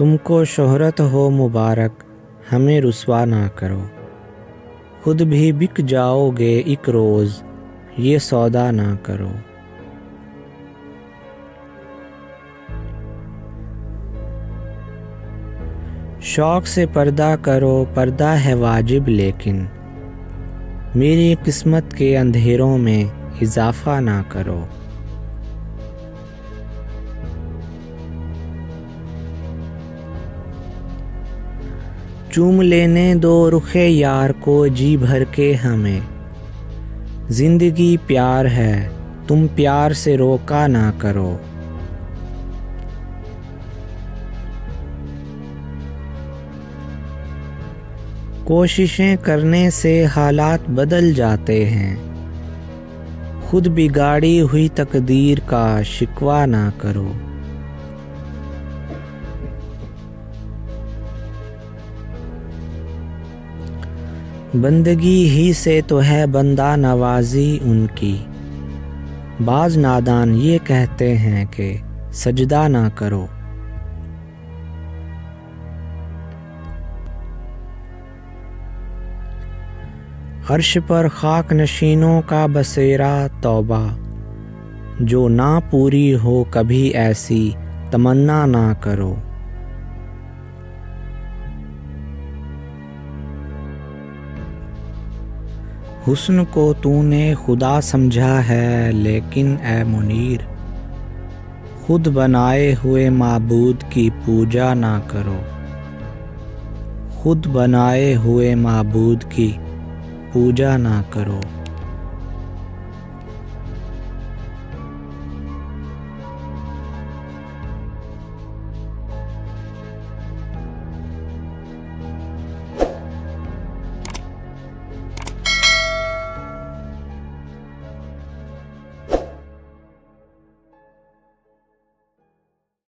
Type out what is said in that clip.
तुमको शोहरत हो मुबारक, हमें रुस्वा ना करो। खुद भी बिक जाओगे एक रोज़, ये सौदा ना करो। शौक़ से पर्दा करो, पर्दा है वाजिब, लेकिन मेरी किस्मत के अंधेरों में इजाफ़ा ना करो। चूम लेने दो रुखे यार को जी भर के हमें, ज़िंदगी प्यार है, तुम प्यार से रोका ना करो। कोशिशें करने से हालात बदल जाते हैं, खुद बिगाड़ी हुई तकदीर का शिकवा ना करो। बंदगी ही से तो है बंदा नवाजी उनकी, बाज नादान ये कहते हैं कि सजदा ना करो। अर्श पर खाक नशीनों का बसेरा तौबा, जो ना पूरी हो कभी ऐसी तमन्ना ना करो। हुस्न को तूने खुदा समझा है, लेकिन ए मुनीर, खुद बनाए हुए माबूद की पूजा ना करो। खुद बनाए हुए माबूद की पूजा ना करो।